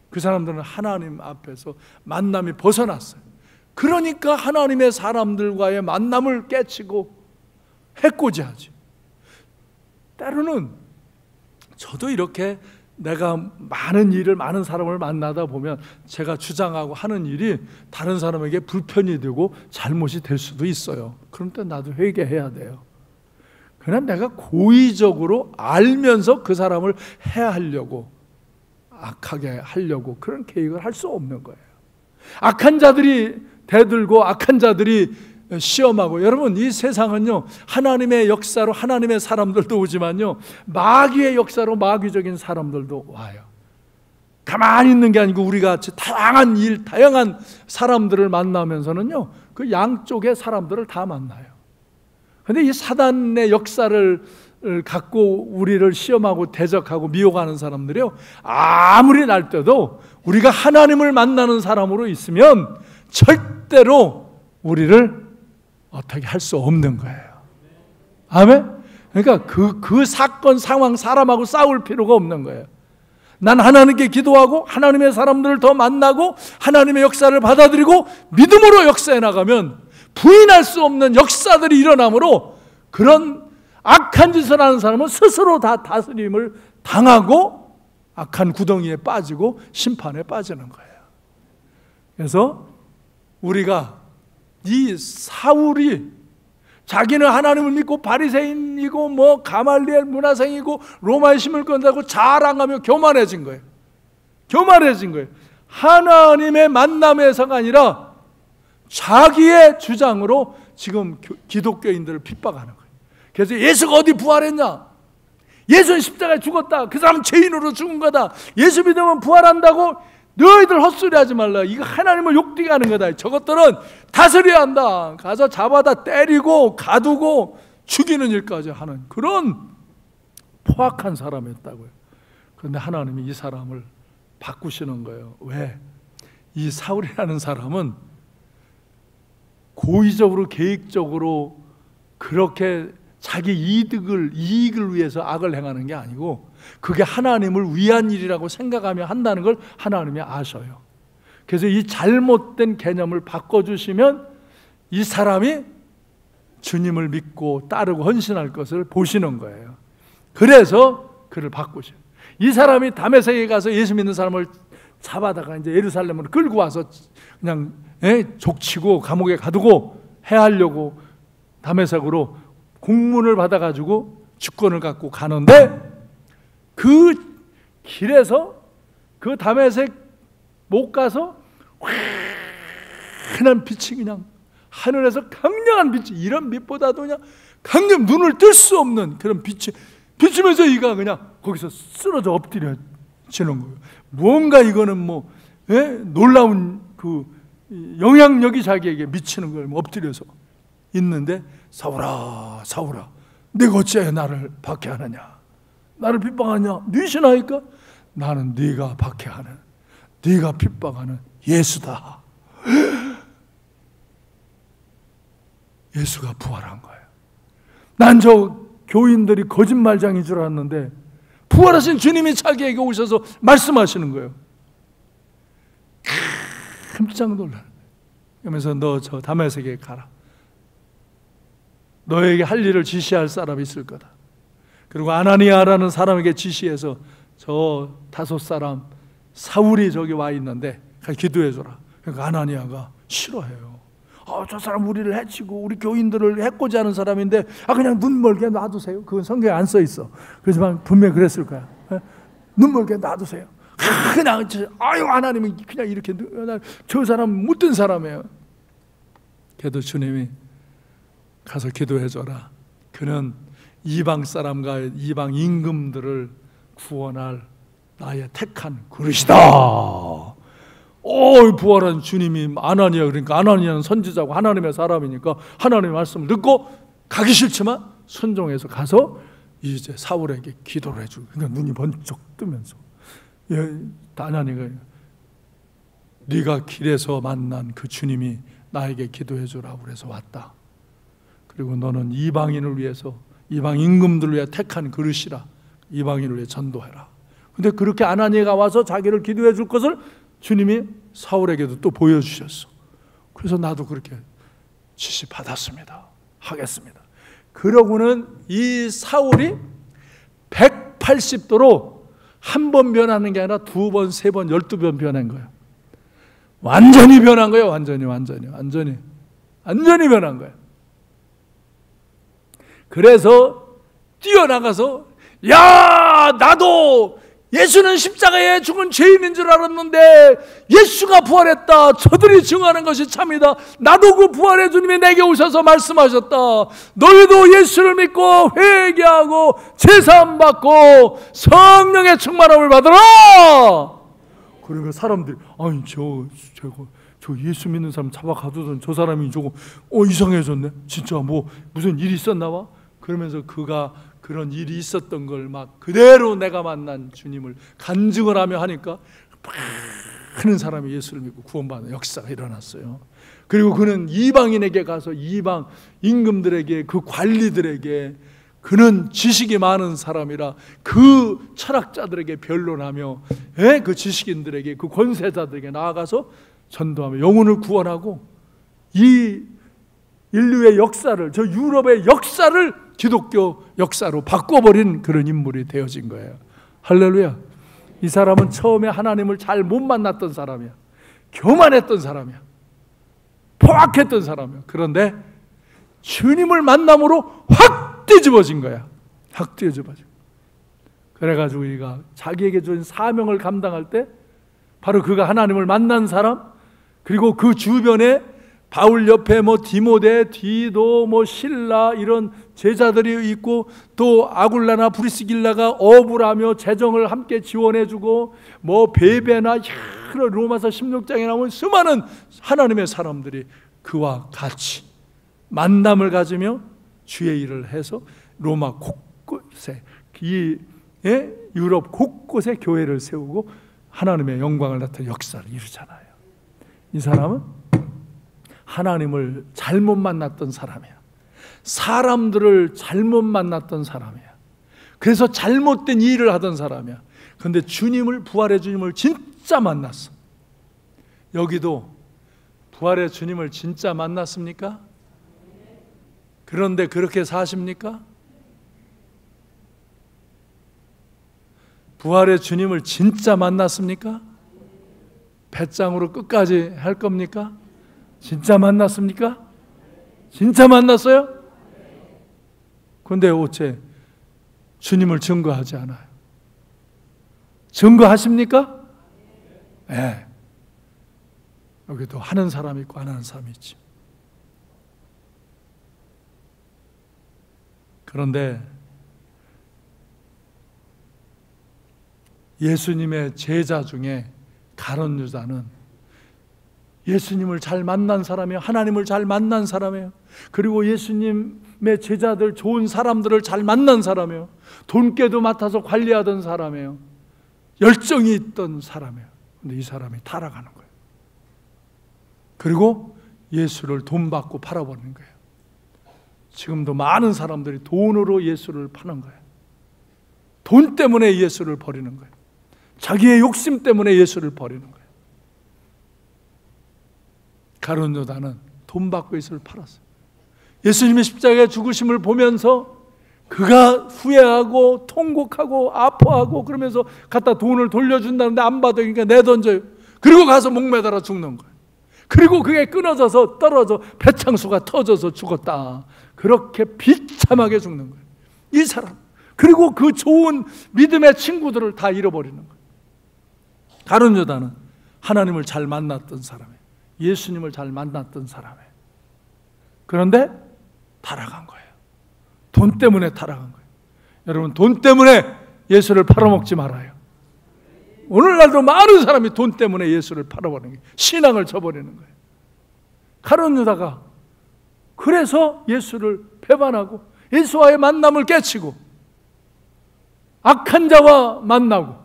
그 사람들은 하나님 앞에서 만남이 벗어났어요. 그러니까 하나님의 사람들과의 만남을 깨치고 해코지하지. 때로는 저도 이렇게 내가 많은 사람을 만나다 보면 제가 주장하고 하는 일이 다른 사람에게 불편이 되고 잘못이 될 수도 있어요. 그럼 때 나도 회개해야 돼요. 그냥 내가 고의적으로 알면서 그 사람을 해하려고, 악하게 하려고 그런 계획을 할 수 없는 거예요. 악한 자들이 대들고 악한 자들이 시험하고, 여러분 이 세상은요, 하나님의 역사로 하나님의 사람들도 오지만요, 마귀의 역사로 마귀적인 사람들도 와요. 가만히 있는 게 아니고 우리가 다양한 사람들을 만나면서는요, 그 양쪽의 사람들을 다 만나요. 그런데 이 사단의 역사를 갖고 우리를 시험하고 대적하고 미혹하는 사람들이요, 아무리 날 때도 우리가 하나님을 만나는 사람으로 있으면 절대로 우리를 어떻게 할 수 없는 거예요. 아멘? 그러니까 그 사건 상황 사람하고 싸울 필요가 없는 거예요. 난 하나님께 기도하고 하나님의 사람들을 더 만나고 하나님의 역사를 받아들이고 믿음으로 역사해 나가면 부인할 수 없는 역사들이 일어나므로 그런 악한 짓을 하는 사람은 스스로 다 다스림을 당하고 악한 구덩이에 빠지고 심판에 빠지는 거예요. 그래서 우리가 이 사울이 자기는 하나님을 믿고 바리새인이고 뭐 가말리엘 문화생이고 로마의 힘을 건다고 자랑하며 교만해진 거예요. 교만해진 거예요. 하나님의 만남에서가 아니라 자기의 주장으로 지금 기독교인들을 핍박하는 거예요. 그래서 예수가 어디 부활했냐? 예수는 십자가에 죽었다. 그 사람 죄인으로 죽은 거다. 예수 믿으면 부활한다고 너희들 헛소리 하지 말라. 이거 하나님을 욕되게 하는 거다. 저것들은 다스려야 한다. 가서 잡아다 때리고 가두고 죽이는 일까지 하는 그런 포악한 사람이었다고요. 그런데 하나님이 이 사람을 바꾸시는 거예요. 왜? 이 사울이라는 사람은 고의적으로 계획적으로 그렇게 자기 이익을 위해서 악을 행하는 게 아니고 그게 하나님을 위한 일이라고 생각하며 한다는 걸 하나님이 아셔요. 그래서 이 잘못된 개념을 바꿔주시면 이 사람이 주님을 믿고 따르고 헌신할 것을 보시는 거예요. 그래서 그를 바꾸셔요. 이 사람이 다메섹에 가서 예수 믿는 사람을 잡아다가 이제 예루살렘으로 끌고 와서 그냥 족치고 감옥에 가두고 해하려고 다메섹으로 공문을 받아가지고 주권을 갖고 가는데 그 길에서 그 다메섹 못 가서 환한 빛이 그냥 하늘에서 강력한 빛이 이런 빛보다도 그냥 강력 눈을 뜰 수 없는 그런 빛이 비치면서 이가 그냥 거기서 쓰러져 엎드려지는 거예요. 뭔가 이거는 뭐 놀라운 그 영향력이 자기에게 미치는 거예요. 엎드려서 있는데 사울아 사울아 네가 어찌하여 나를 박해하느냐? 나를 핍박하냐? 네 신하니까 나는 네가 박해하는 네가 핍박하는 예수다. 예수가 부활한 거예요. 난 저 교인들이 거짓말장인 줄 알았는데 부활하신 주님이 자기에게 오셔서 말씀하시는 거예요. 깜짝 놀라는 거예요. 그러면서 너 저 다메섹에 가라. 너에게 할 일을 지시할 사람이 있을 거다. 그리고 아나니아라는 사람에게 지시해서 저 5 사람 사울이 저기 와 있는데 기도해 줘라. 그러니까 아나니아가 싫어해요. 저 사람 우리를 해치고 우리 교인들을 해코지 하는 사람인데 그냥 눈 멀게 놔두세요. 그건 성경에 안 써 있어. 그렇지만 분명히 그랬을 거야. 눈 멀게 놔두세요. 그냥 하나님은 그냥 이렇게 저 사람 못된 사람이에요. 그래도 주님이 가서 기도해 줘라. 그는 이방 사람과 이방 임금들을 구원할 나의 택한 그릇이다. 부활한 주님이 아나니아, 그러니까 아나니아는 선지자고 하나님의 사람이니까 하나님의 말씀을 듣고 가기 싫지만 순종해서 가서 이제 사울에게 기도를 해주고, 그러니까 눈이 번쩍 뜨면서 아나니아가 네가 길에서 만난 그 주님이 나에게 기도해 주라고 그래서 왔다. 그리고 너는 이방인을 위해서 이방 임금들을 위해 택한 그릇이라 이방인을 위해 전도해라. 근데 그렇게 아나니아가 와서 자기를 기도해 줄 것을 주님이 사울에게도 또 보여주셨어. 그래서 나도 그렇게 지시 받았습니다. 하겠습니다. 그러고는 이 사울이 180도로 한 번 변하는 게 아니라 2번, 3번, 12번 변한 거예요. 완전히 변한 거예요. 완전히 변한 거예요. 그래서 뛰어나가서 나도 예수는 십자가에 죽은 죄인인 줄 알았는데 예수가 부활했다. 저들이 증언하는 것이 참이다. 나도 그 부활의 주님이 내게 오셔서 말씀하셨다. 너희도 예수를 믿고 회개하고 제사함 받고 성령의 충만함을 받으라. 그러니까 사람들이 저 예수 믿는 사람 잡아 가두던 저 사람이 저거 이상해졌네. 진짜 무슨 일이 있었나 봐. 그러면서 그가 그런 일이 있었던 걸 막 그대로 내가 만난 주님을 간증을 하며 하니까 많은 사람이 예수를 믿고 구원받는 역사가 일어났어요. 그리고 그는 이방인에게 가서 이방 임금들에게, 그 관리들에게, 그는 지식이 많은 사람이라 그 철학자들에게 변론하며 그 지식인들에게, 그 권세자들에게 나아가서 전도하며 영혼을 구원하고 이 인류의 역사를, 저 유럽의 역사를 기독교 역사로 바꿔버린 그런 인물이 되어진 거예요. 할렐루야. 이 사람은 처음에 하나님을 잘 못 만났던 사람이야. 교만했던 사람이야. 포악했던 사람이야. 그런데 주님을 만남으로 확 뒤집어진 거야. 확 뒤집어진. 그래가지고 우리가 자기에게 준 사명을 감당할 때 바로 그가 하나님을 만난 사람, 그리고 그 주변에 바울 옆에 뭐 디모데, 디도, 뭐 실라 이런 제자들이 있고, 또 아굴라나 브리스길라가 어업을 하며 재정을 함께 지원해주고, 뭐 베베나 여러 로마서 16장에 나오는 수많은 하나님의 사람들이 그와 같이 만남을 가지며 주의 일을 해서 로마 곳곳에, 유럽 곳곳에 교회를 세우고 하나님의 영광을 나타내는 역사를 이루잖아요. 이 사람은 하나님을 잘못 만났던 사람이야. 사람들을 잘못 만났던 사람이야. 그래서 잘못된 일을 하던 사람이야. 그런데 주님을, 부활의 주님을 진짜 만났어. 여기도 부활의 주님을 진짜 만났습니까? 그런데 그렇게 사십니까? 부활의 주님을 진짜 만났습니까? 배짱으로 끝까지 할 겁니까? 진짜 만났습니까? 진짜 만났어요? 그런데 어째 주님을 증거하지 않아요? 증거하십니까? 네. 여기도 하는 사람이 있고 안 하는 사람이 있지. 그런데 예수님의 제자 중에 가룟 유다는 예수님을 잘 만난 사람이에요. 하나님을 잘 만난 사람이에요. 그리고 예수님의 제자들, 좋은 사람들을 잘 만난 사람이에요. 돈깨도 맡아서 관리하던 사람이에요. 열정이 있던 사람이에요. 근데 이 사람이 타락하는 거예요. 그리고 예수를 돈 받고 팔아버리는 거예요. 지금도 많은 사람들이 돈으로 예수를 파는 거예요. 돈 때문에 예수를 버리는 거예요. 자기의 욕심 때문에 예수를 버리는 거예요. 가룟 유다는 돈 받고 예수를 팔았어요. 예수님의 십자가의 죽으심을 보면서 그가 후회하고 통곡하고 아파하고 그러면서 갖다 돈을 돌려준다는데 안 받으니까 내던져요. 그리고 가서 목매달아 죽는 거예요. 그리고 그게 끊어져서 떨어져 배창수가 터져서 죽었다. 그렇게 비참하게 죽는 거예요. 이 사람. 그리고 그 좋은 믿음의 친구들을 다 잃어버리는 거예요. 가룟 유다는 하나님을 잘 만났던 사람이에요. 예수님을 잘 만났던 사람이에요. 그런데 타락한 거예요. 돈 때문에 타락한 거예요. 여러분, 돈 때문에 예수를 팔아먹지 말아요. 오늘날도 많은 사람이 돈 때문에 예수를 팔아버리는 거예요. 신앙을 저버리는 거예요. 가룟 유다가 그래서 예수를 배반하고 예수와의 만남을 깨치고 악한 자와 만나고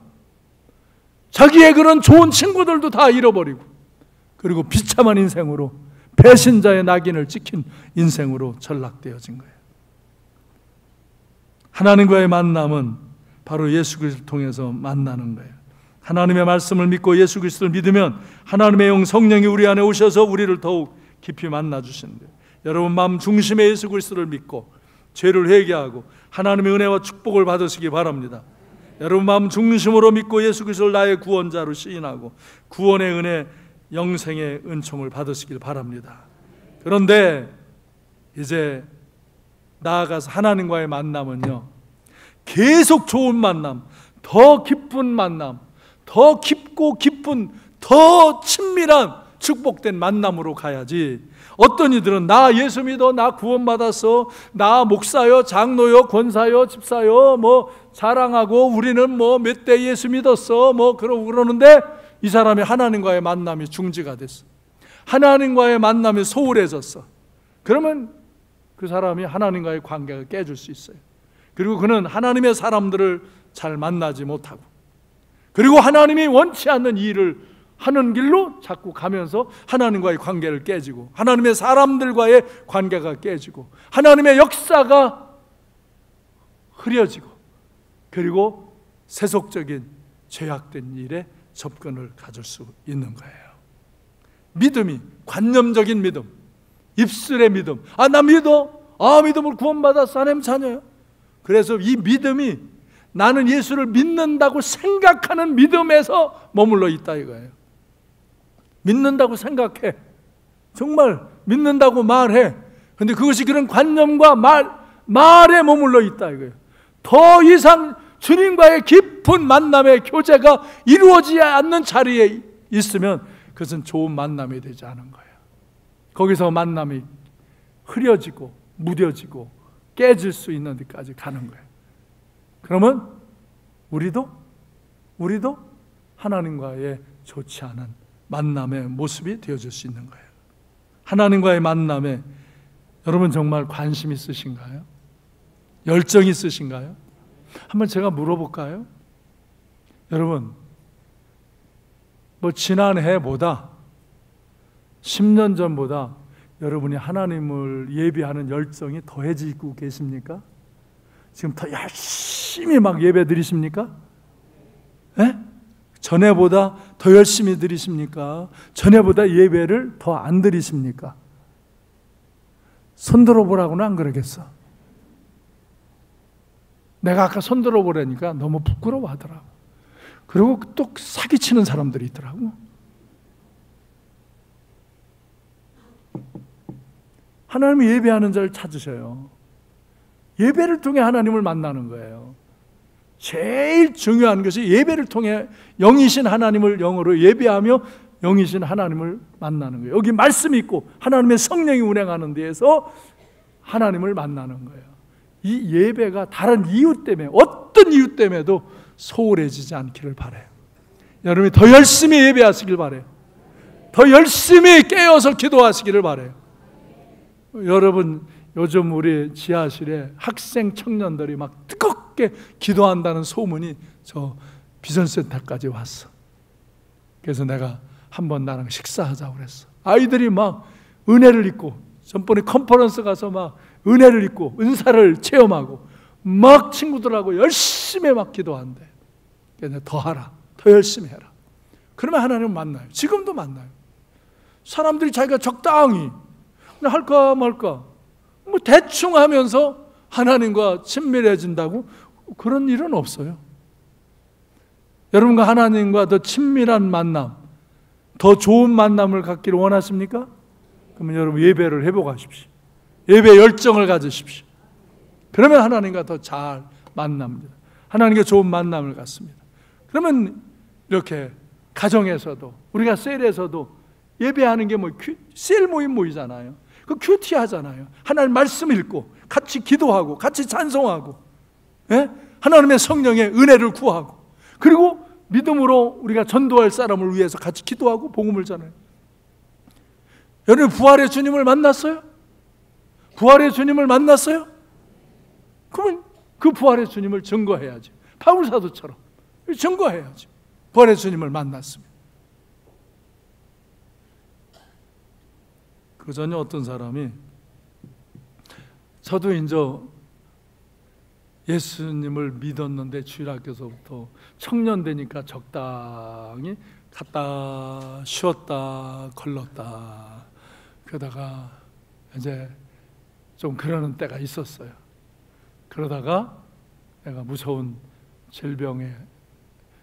자기의 그런 좋은 친구들도 다 잃어버리고 그리고 비참한 인생으로 배신자의 낙인을 찍힌 인생으로 전락되어진 거예요. 하나님과의 만남은 바로 예수 그리스도를 통해서 만나는 거예요. 하나님의 말씀을 믿고 예수 그리스도를 믿으면 하나님의 영 성령이 우리 안에 오셔서 우리를 더욱 깊이 만나 주시는 거예요. 여러분 마음 중심에 예수 그리스도를 믿고 죄를 회개하고 하나님의 은혜와 축복을 받으시기 바랍니다. 여러분 마음 중심으로 믿고 예수 그리스도를 나의 구원자로 시인하고 구원의 은혜, 영생의 은총을 받으시길 바랍니다. 그런데 이제 나아가서 하나님과의 만남은요, 계속 좋은 만남, 더 깊은 만남, 더 깊고 깊은, 더 친밀한 축복된 만남으로 가야지. 어떤 이들은 나 예수 믿어, 나 구원받았어, 나 목사요, 장로요, 권사요, 집사요, 뭐 자랑하고 우리는 뭐 몇 대 예수 믿었어, 뭐 그러는데 이 사람이 하나님과의 만남이 중지가 됐어. 하나님과의 만남이 소홀해졌어. 그러면 그 사람이 하나님과의 관계가 깨질 수 있어요. 그리고 그는 하나님의 사람들을 잘 만나지 못하고, 그리고 하나님이 원치 않는 일을 하는 길로 자꾸 가면서 하나님과의 관계를 깨지고, 하나님의 사람들과의 관계가 깨지고, 하나님의 역사가 흐려지고, 그리고 세속적인 죄악된 일에 접근을 가질 수 있는 거예요. 믿음이 관념적인 믿음, 입술의 믿음, 나 믿어, 믿음을 구원받았어, 하나님 자녀야. 그래서 이 믿음이 나는 예수를 믿는다고 생각하는 믿음에서 머물러 있다 이거예요. 믿는다고 생각해, 정말 믿는다고 말해. 그런데 그것이 그런 관념과 말에 머물러 있다 이거예요. 더 이상 주님과의 깊은 만남의 교제가 이루어지지 않는 자리에 있으면 그것은 좋은 만남이 되지 않은 거예요. 거기서 만남이 흐려지고 무뎌지고 깨질 수 있는 데까지 가는 거예요. 그러면 우리도 하나님과의 좋지 않은 만남의 모습이 되어줄 수 있는 거예요. 하나님과의 만남에 여러분 정말 관심 있으신가요? 열정 있으신가요? 한번 제가 물어볼까요? 여러분, 지난해보다 10년 전보다 여러분이 하나님을 예배하는 열정이 더해지고 계십니까? 지금 더 열심히 막 예배 드리십니까? 예? 전에보다 더 열심히 드리십니까? 전에보다 예배를 더 안 드리십니까? 손들어 보라고는 안 그러겠어. 내가 아까 손들어 보라니까 너무 부끄러워하더라고. 그리고 또 사기치는 사람들이 있더라고. 하나님이 예배하는 자를 찾으셔요. 예배를 통해 하나님을 만나는 거예요. 제일 중요한 것이 예배를 통해 영이신 하나님을 영으로 예배하며 영이신 하나님을 만나는 거예요. 여기 말씀이 있고 하나님의 성령이 운행하는 데에서 하나님을 만나는 거예요. 이 예배가 다른 이유 때문에, 어떤 이유 때문에도 소홀해지지 않기를 바라요. 여러분이 더 열심히 예배하시길 바라요. 더 열심히 깨어서 기도하시기를 바라요. 여러분, 요즘 우리 지하실에 학생 청년들이 막 뜨겁게 기도한다는 소문이 저 비전센터까지 왔어. 그래서 내가 한번 나랑 식사하자고 그랬어. 아이들이 막 은혜를 입고, 전번에 컨퍼런스 가서 막 은혜를 입고 은사를 체험하고 막 친구들하고 열심히 막 기도한대. 그래서 더 하라, 더 열심히 해라. 그러면 하나님을 만나요. 지금도 만나요. 사람들이 자기가 적당히 할까 말까 대충 하면서 하나님과 친밀해진다고 그런 일은 없어요. 여러분과 하나님과 더 친밀한 만남, 더 좋은 만남을 갖기를 원하십니까? 그러면 여러분 예배를 회복하십시오. 예배 열정을 가지십시오. 그러면 하나님과 더 잘 만납니다. 하나님과 좋은 만남을 갖습니다. 그러면 이렇게 가정에서도, 우리가 셀에서도 예배하는 게 셀 모임 모이잖아요. 그 큐티하잖아요. 하나님 말씀 읽고 같이 기도하고 같이 찬송하고, 예? 하나님의 성령의 은혜를 구하고, 그리고 믿음으로 우리가 전도할 사람을 위해서 같이 기도하고 복음을 전해요. 여러분 부활의 주님을 만났어요? 부활의 주님을 만났어요? 그러면 그 부활의 주님을 증거해야지. 바울 사도처럼 증거해야지. 부활의 주님을 만났습니다. 그 전에 어떤 사람이, 저도 이제 예수님을 믿었는데 주일학교에서부터 청년 되니까 적당히 갔다 쉬었다 걸렀다 그러다가 이제 좀 그러는 때가 있었어요. 그러다가 내가 무서운 질병에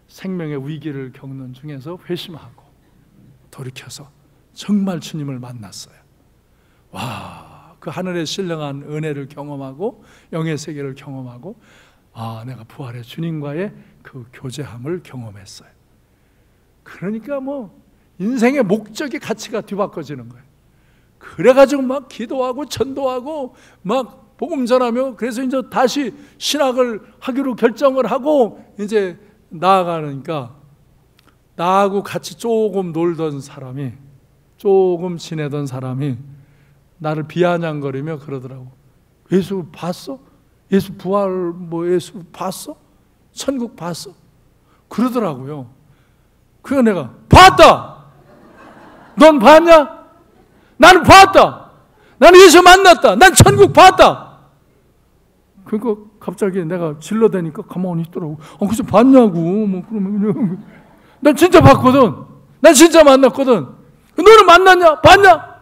생명의 위기를 겪는 중에서 회심하고 돌이켜서 정말 주님을 만났어요. 와, 그 하늘의 신령한 은혜를 경험하고 영의 세계를 경험하고, 내가 부활의 주님과의 그 교제함을 경험했어요. 그러니까 인생의 목적의 가치가 뒤바꿔지는 거예요. 그래가지고 막 기도하고 전도하고 막 복음 전하며, 그래서 이제 다시 신학을 하기로 결정을 하고 이제 나아가니까, 나하고 같이 조금 놀던 사람이, 조금 지내던 사람이 나를 비아냥거리며 그러더라고. 예수 봤어? 예수 부활 예수 봤어? 천국 봤어? 그러더라고요. 그래서 내가 봤다. 넌 봤냐? 나는 봤다. 나는 예수 만났다. 난 천국 봤다. 그러니까 갑자기 내가 질러대니까 가만히 있더라고. 그래서 봤냐고. 그러면 난 진짜 봤거든. 난 진짜 만났거든. 너는 만났냐? 봤냐?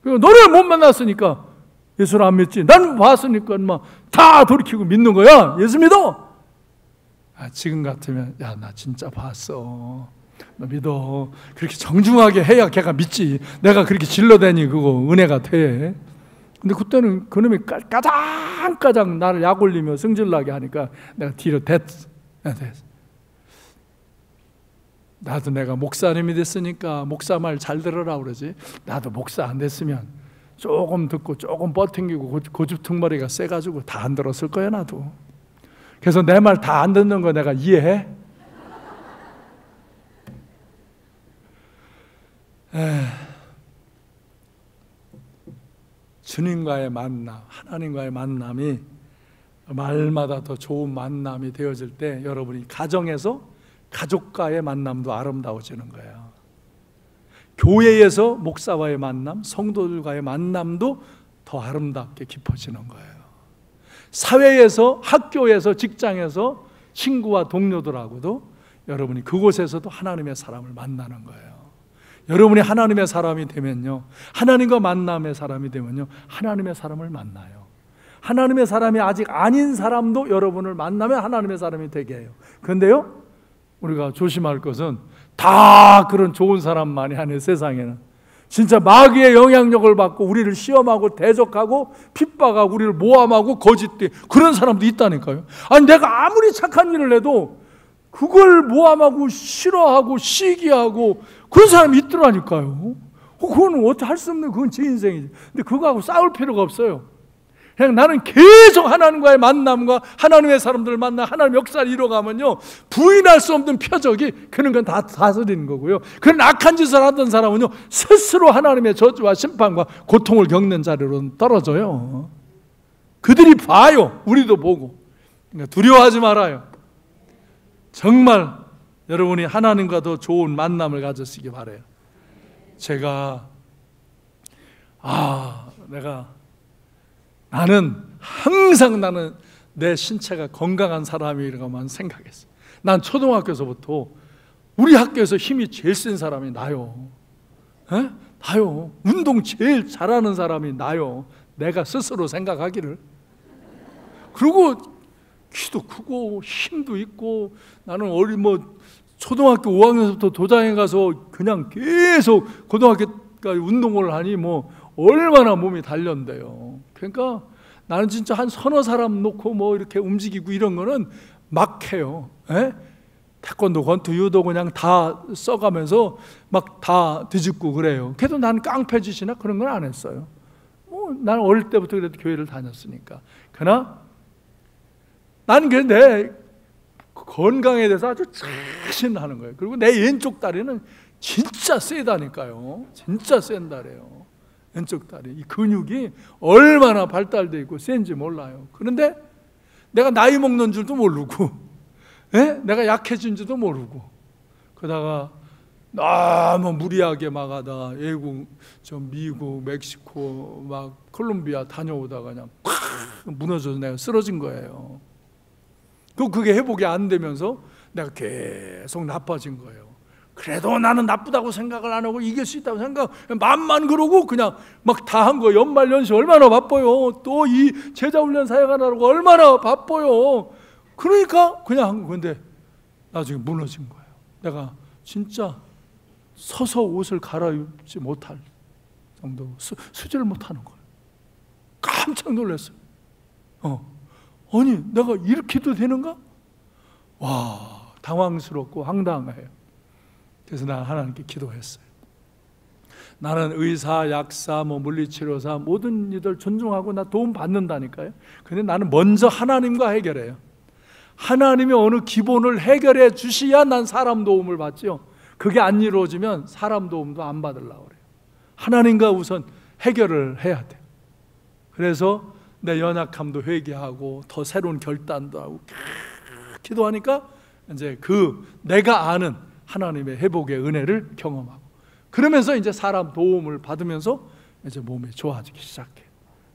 너를 못 만났으니까 예수를 안 믿지. 난 봤으니까 다 돌이키고 믿는 거야. 예수 믿어. 지금 같으면 야, 나 진짜 봤어. 너 믿어. 그렇게 정중하게 해야 걔가 믿지. 내가 그렇게 질러대니 그거 은혜가 돼. 근데 그때는 그놈이 까장까장 나를 약 올리며 승질나게 하니까 내가 뒤로 됐어. 나도 내가 목사님이 됐으니까 목사 말 잘 들으라 그러지. 나도 목사 안 됐으면 조금 듣고 조금 버팅기고 고집퉁머리가 세가지고 다 안 들었을 거야 나도. 그래서 내 말 다 안 듣는 거 내가 이해해? 주님과의 만남, 하나님과의 만남이 말마다 더 좋은 만남이 되어질 때 여러분이 가정에서 가족과의 만남도 아름다워지는 거예요. 교회에서 목사와의 만남, 성도들과의 만남도 더 아름답게 깊어지는 거예요. 사회에서, 학교에서, 직장에서 친구와 동료들하고도 여러분이 그곳에서도 하나님의 사람을 만나는 거예요. 여러분이 하나님의 사람이 되면요, 하나님과 만남의 사람이 되면요, 하나님의 사람을 만나요. 하나님의 사람이 아직 아닌 사람도 여러분을 만나면 하나님의 사람이 되게 해요. 그런데요, 우리가 조심할 것은 다 그런 좋은 사람만이 아니에요. 세상에는 진짜 마귀의 영향력을 받고 우리를 시험하고 대적하고 핍박하고 우리를 모함하고 거짓되 그런 사람도 있다니까요. 아니 내가 아무리 착한 일을 해도 그걸 모함하고 싫어하고 시기하고 그런 사람이 있더라니까요. 그건 어떻게 할 수 없는, 그건 제 인생이지. 근데 그거하고 싸울 필요가 없어요. 그냥 나는 계속 하나님과의 만남과 하나님의 사람들을 만나 하나님 역사를 이뤄가면요, 부인할 수 없는 표적이 그런 건 다 다스리는 거고요. 그런 악한 짓을 하던 사람은요, 스스로 하나님의 저주와 심판과 고통을 겪는 자리로 떨어져요. 그들이 봐요. 우리도 보고. 그러니까 두려워하지 말아요. 정말 여러분이 하나님과 더 좋은 만남을 가졌으기 바라요. 제가 나는 항상 내 신체가 건강한 사람이라고만 생각했어요. 난 초등학교에서부터 우리 학교에서 힘이 제일 센 사람이 나요. 나요. 운동 제일 잘하는 사람이 나요. 내가 스스로 생각하기를. 그리고 키도 크고 힘도 있고, 나는 초등학교 5학년부터 도장에 가서 그냥 계속 고등학교까지 운동을 하니 얼마나 몸이 단련돼요. 그러니까 나는 진짜 한 서너 사람 놓고 이렇게 움직이고 이런 거는 막 해요. 태권도, 권투, 유도 그냥 다 써가면서 막 다 뒤집고 그래요. 그래도 나는 깡패짓이나 그런 건 안 했어요. 나는 어릴 때부터 그래도 교회를 다녔으니까. 그러나 나는 내 건강에 대해서 아주 자신하는 거예요. 그리고 내 왼쪽 다리는 진짜 세다니까요. 진짜 센다래요. 왼쪽 다리, 이 근육이 얼마나 발달되어 있고 센지 몰라요. 그런데 내가 나이 먹는 줄도 모르고, 내가 약해진 줄도 모르고, 그러다가 너무 무리하게 막 하다 외국, 미국, 멕시코, 막 콜롬비아 다녀오다가 그냥 팍 무너져서 내가 쓰러진 거예요. 그게 회복이 안 되면서 내가 계속 나빠진 거예요. 그래도 나는 나쁘다고 생각을 안 하고 이길 수 있다고 생각, 맘만 그러고 그냥 막 다 한 거예요. 연말연시 얼마나 바빠요. 또 이 제자훈련 사역하느라고 얼마나 바빠요. 그러니까 그냥 한 건데 나중에 무너진 거예요. 내가 진짜 서서 옷을 갈아입지 못할 정도로 수지를 못하는 거예요. 깜짝 놀랐어요. 아니 내가 이렇게도 되는가? 와, 당황스럽고 황당해요. 그래서 난 하나님께 기도했어요. 나는 의사, 약사, 물리치료사 모든 이들 존중하고 나 도움 받는다니까요. 근데 나는 먼저 하나님과 해결해요. 하나님이 어느 기본을 해결해 주셔야 난 사람 도움을 받지요. 그게 안 이루어지면 사람 도움도 안 받으려고 그래요. 하나님과 우선 해결을 해야 돼요. 그래서 내 연약함도 회개하고 더 새로운 결단도 하고 기도하니까 이제 내가 아는 하나님의 회복의 은혜를 경험하고, 그러면서 이제 사람 도움을 받으면서 이제 몸이 좋아지기 시작해요.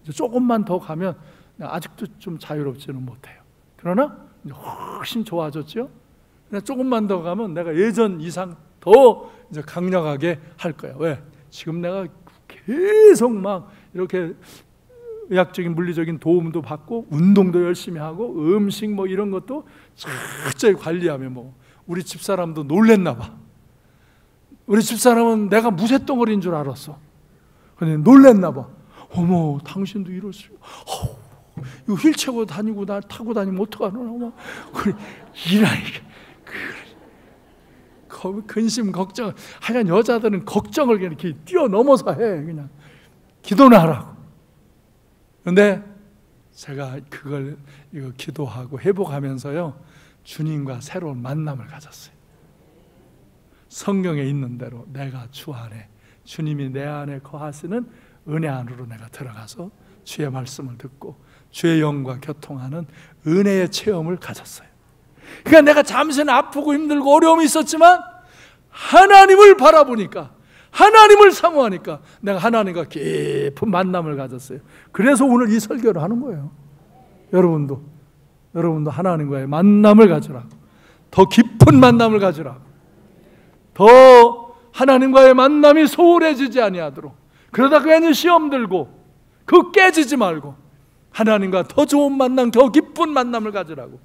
이제 조금만 더 가면 아직도 좀 자유롭지는 못해요. 그러나 이제 훨씬 좋아졌죠. 조금만 더 가면 내가 예전 이상 더 이제 강력하게 할 거예요. 왜? 지금 내가 계속 막 이렇게 의학적인 물리적인 도움도 받고 운동도 열심히 하고 음식 이런 것도 철저히 관리하면 우리 집사람도 놀랬나 봐. 우리 집사람은 내가 무쇠덩어리인 줄 알았어. 근데 놀랬나 봐. 어머, 당신도 이럴 수, 이거 휠체어 다니고 타고 다니면 어떡하나. 그래, 이라니까. 근심 걱정, 하여간 여자들은 걱정을 이렇게 뛰어넘어서 해. 그냥 기도는 하라고. 그런데 제가 그걸 기도하고 회복하면서요, 주님과 새로운 만남을 가졌어요. 성경에 있는 대로 내가 주 안에, 주님이 내 안에 거하시는 은혜 안으로 내가 들어가서 주의 말씀을 듣고 주의 영과 교통하는 은혜의 체험을 가졌어요. 그러니까 내가 잠시는 아프고 힘들고 어려움이 있었지만 하나님을 바라보니까, 하나님을 사모하니까 내가 하나님과 깊은 만남을 가졌어요. 그래서 오늘 이 설교를 하는 거예요. 여러분도 하나님과의 만남을 가지라고, 더 깊은 만남을 가지라고, 더 하나님과의 만남이 소홀해지지 아니하도록, 그러다 괜히 시험 들고 그 깨지지 말고 하나님과 더 좋은 만남, 더 깊은 만남을 가지라고.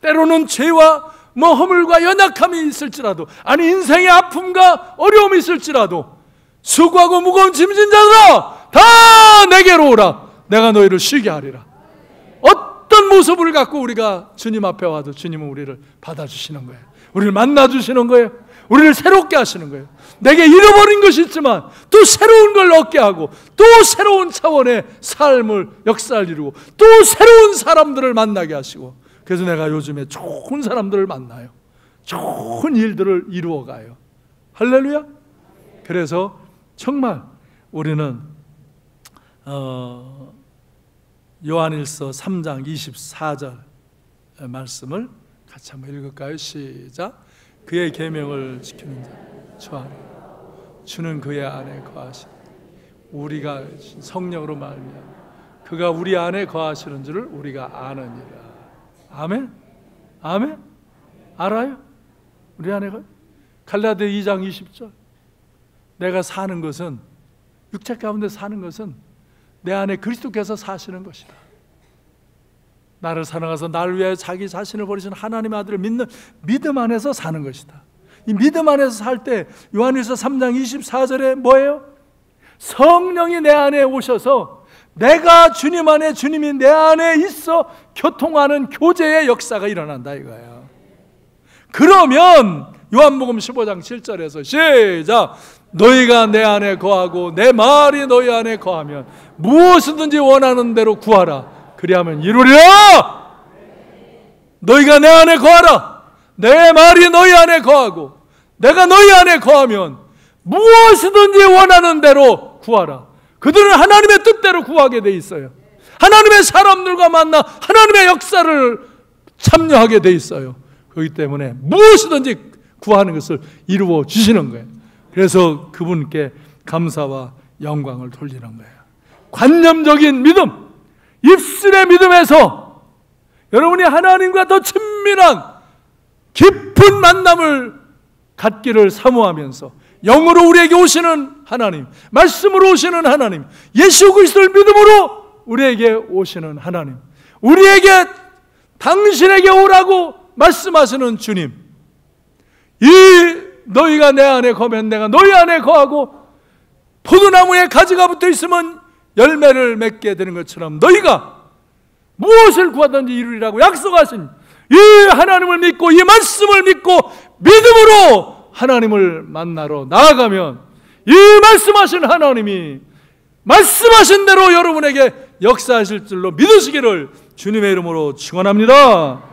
때로는 죄와 허물과 연약함이 있을지라도, 아니 인생의 아픔과 어려움이 있을지라도 수고하고 무거운 짐진 자들아 다 내게로 오라, 내가 너희를 쉬게 하리라. 어떤 모습을 갖고 우리가 주님 앞에 와도 주님은 우리를 받아주시는 거예요. 우리를 만나주시는 거예요. 우리를 새롭게 하시는 거예요. 내게 잃어버린 것이 있지만 또 새로운 걸 얻게 하고, 또 새로운 차원의 삶을 역사를 이루고, 또 새로운 사람들을 만나게 하시고. 그래서 내가 요즘에 좋은 사람들을 만나요. 좋은 일들을 이루어가요. 할렐루야. 그래서 정말 우리는 요한일서 3장 24절 말씀을 같이 한번 읽을까요? 시작. 그의 계명을 지키는 자 주 안에, 주는 그의 안에 거하시니 우리가 성령으로 말미암아 그가 우리 안에 거하시는 줄을 우리가 아느니라. 아멘? 아멘? 알아요? 우리 안에 갈라디아 2장 20절. 내가 사는 것은, 육체 가운데 사는 것은 내 안에 그리스도께서 사시는 것이다. 나를 사랑하사 나를 위하여 자기 자신을 버리신 하나님의 아들을 믿는 믿음 안에서 사는 것이다. 이 믿음 안에서 살 때 요한일서 3장 24절에 뭐예요? 성령이 내 안에 오셔서 내가 주님 안에, 주님이 내 안에 있어 교통하는 교제의 역사가 일어난다 이거예요. 그러면 요한복음 15장 7절에서 시작. 너희가 내 안에 거하고 내 말이 너희 안에 거하면 무엇이든지 원하는 대로 구하라, 그리하면 이루리라. 너희가 내 안에 거하라. 내 말이 너희 안에 거하고 내가 너희 안에 거하면 무엇이든지 원하는 대로 구하라. 그들은 하나님의 뜻대로 구하게 돼 있어요. 하나님의 사람들과 만나 하나님의 역사를 참여하게 돼 있어요. 그렇기 때문에 무엇이든지 구하는 것을 이루어 주시는 거예요. 그래서 그분께 감사와 영광을 돌리는 거예요. 관념적인 믿음, 입술의 믿음에서 여러분이 하나님과 더 친밀한 깊은 만남을 갖기를 사모하면서 영으로 우리에게 오시는 하나님, 말씀으로 오시는 하나님, 예수 그리스도를 믿음으로 우리에게 오시는 하나님, 우리에게 당신에게 오라고 말씀하시는 주님, 이 너희가 내 안에 거면 내가 너희 안에 거하고 포도나무에 가지가 붙어 있으면 열매를 맺게 되는 것처럼 너희가 무엇을 구하든지 이루리라고 약속하신 이 하나님을 믿고 이 말씀을 믿고 믿음으로 하나님을 만나러 나아가면 이 말씀하신 하나님이 말씀하신 대로 여러분에게 역사하실 줄로 믿으시기를 주님의 이름으로 축원합니다.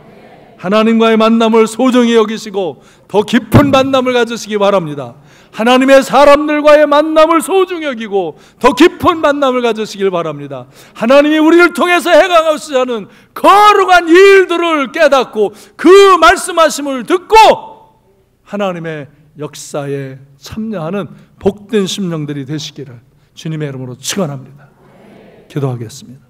하나님과의 만남을 소중히 여기시고 더 깊은 만남을 가지시기 바랍니다. 하나님의 사람들과의 만남을 소중히 여기고 더 깊은 만남을 가지시길 바랍니다. 하나님이 우리를 통해서 행하고자 하는 거룩한 일들을 깨닫고 그 말씀하심을 듣고 하나님의 역사에 참여하는 복된 심령들이 되시기를 주님의 이름으로 축원합니다. 기도하겠습니다.